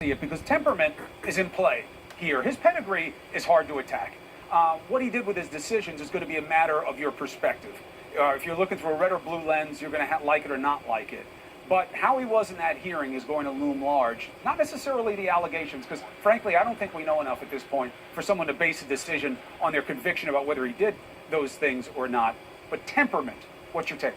it because temperament is in play here. His pedigree is hard to attack. What he did with his decisions is going to be a matter of your perspective. If you're looking through a red or blue lens, you're going to like it or not like it. But how he was in that hearing is going to loom large, not necessarily the allegations, because frankly, I don't think we know enough at this point for someone to base a decision on their conviction about whether he did those things or not. But temperament, what's your take?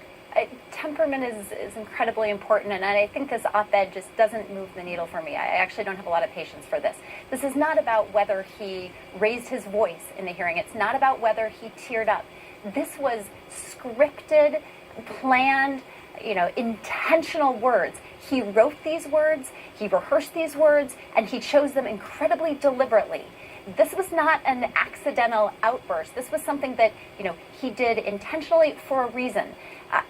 Temperament is incredibly important, and I think this op-ed just doesn't move the needle for me. I actually don't have a lot of patience for this. This is not about whether he raised his voice in the hearing. It's not about whether he teared up. This was scripted, planned, intentional words. He wrote these words, he rehearsed these words, and he chose them incredibly deliberately. This was not an accidental outburst. This was something that, he did intentionally for a reason.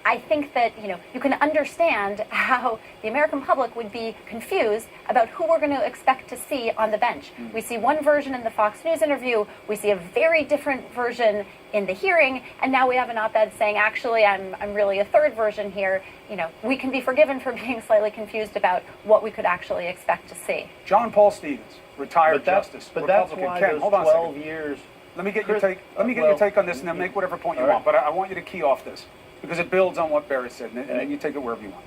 I think that, you can understand how the American public would be confused about who we're going to expect to see on the bench. We see one version in the Fox News interview, we see a very different version in the hearing, and now we have an op-ed saying, actually, I'm really a third version here. We can be forgiven for being slightly confused about what we could actually expect to see. John Paul Stevens, retired justice, but Republican. that's why Ken, those hold on a 12 second. years. Let me get your take. Let me get your take on this, and then make whatever point you want. But I want you to key off this because it builds on what Barrett said, and then you take it wherever you want.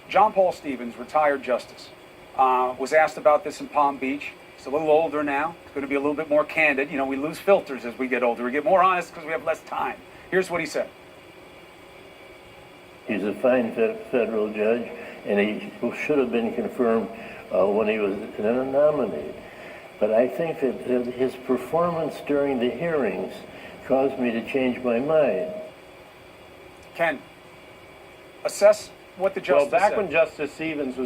John Paul Stevens, retired justice, was asked about this in Palm Beach. He's a little older now. He's going to be a little bit more candid. We lose filters as we get older. We get more honest because we have less time. Here's what he said. He's a fine federal judge, and he should have been confirmed when he was nominated. But I think that his performance during the hearings caused me to change my mind. Ken, assess what the justice Well, back said. when Justice Stevens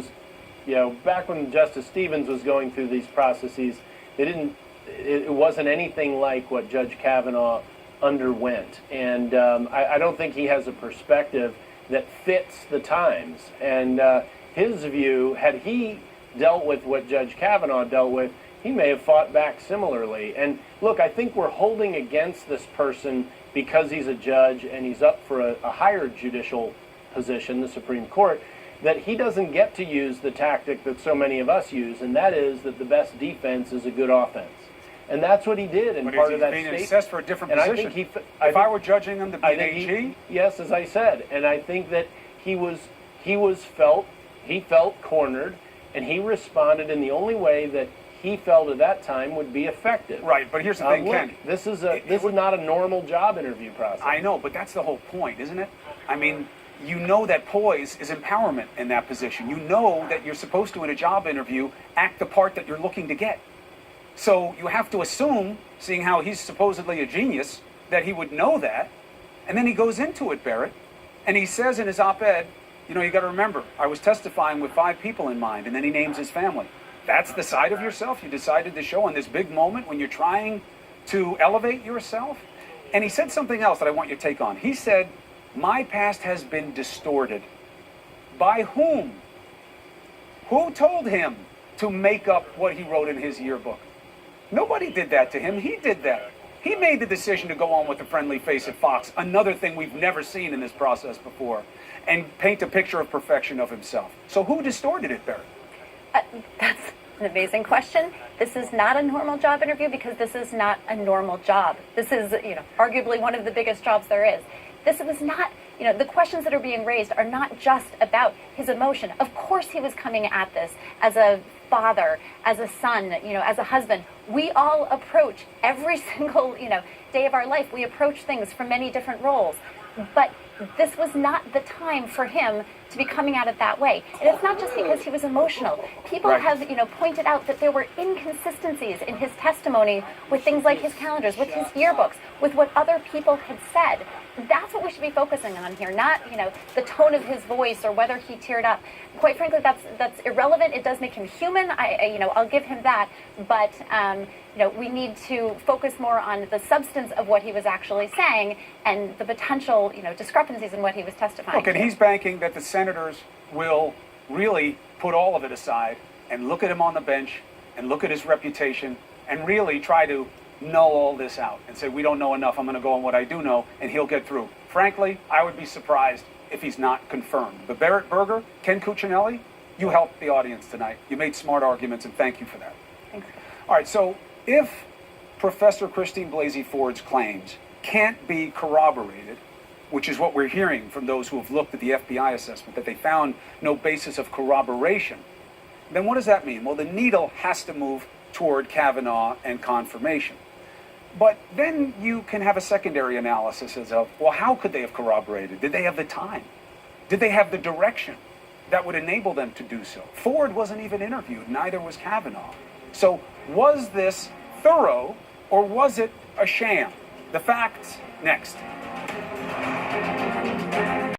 was going through these processes, it wasn't anything like what Judge Kavanaugh underwent. And I don't think he has a perspective that fits the times. And his view, had he dealt with what Judge Kavanaugh dealt with, he may have fought back similarly. And look, I think we're holding against this person because he's a judge and he's up for a higher judicial position, the Supreme Court, that he doesn't get to use the tactic that so many of us use, and that is that the best defense is a good offense. And that's what he did in part of that being statement. assessed for a different And position. I think if I were judging him to be an AG? Yes, as I said. And I think that he felt cornered, and he responded in the only way that he felt at that time would be effective. Right, but here's the thing, Ken. This is not a normal job interview process. I know, but that's the whole point, isn't it? I mean, that poise is empowerment in that position. You know that you're supposed to, in a job interview, act the part that you're looking to get. So you have to assume, seeing how he's supposedly a genius, that he would know that. And then he goes into it, Barrett, and he says in his op-ed, you got to remember, I was testifying with 5 people in mind, and then he names his family. That's the side of yourself you decided to show in this big moment when you're trying to elevate yourself. And he said something else that I want your take on. He said, my past has been distorted. By whom? Who told him to make up what he wrote in his yearbook? Nobody did that to him. He did that. He made the decision to go on with a friendly face at Fox, another thing we've never seen in this process before, and paint a picture of perfection of himself. So who distorted it, Barrett? That's an amazing question. This is not a normal job interview because this is not a normal job. This is, arguably one of the biggest jobs there is. This was not, the questions that are being raised are not just about his emotion. Of course he was coming at this as a father, as a son, as a husband. We all approach every single, day of our life. We approach things from many different roles. But this was not the time for him to be coming at it that way. And it's not just because he was emotional. People have, pointed out that there were inconsistencies in his testimony with things like his calendars, with his yearbooks, with what other people had said. That's what we should be focusing on here, not, the tone of his voice or whether he teared up. Quite frankly, that's irrelevant. It does make him human. I'll give him that. But, we need to focus more on the substance of what he was actually saying and the potential, discrepancies in what he was testifying. Look, and he's banking that the senators will really put all of it aside and look at him on the bench and look at his reputation and really try to null all this out and say, we don't know enough, I'm going to go on what I do know, and he'll get through. Frankly, I would be surprised if he's not confirmed. But Barrett Berger, Ken Cuccinelli, You helped the audience tonight. You made smart arguments, and thank you for that. Thanks. All right, so if Professor Christine Blasey Ford's claims can't be corroborated, which is what we're hearing from those who have looked at the FBI assessment, that they found no basis of corroboration, then what does that mean? Well, the needle has to move toward Kavanaugh and confirmation. But then you can have a secondary analysis as of, well, how could they have corroborated? Did they have the time? Did they have the direction that would enable them to do so? Ford wasn't even interviewed, neither was Kavanaugh. So was this thorough or was it a sham? The facts next.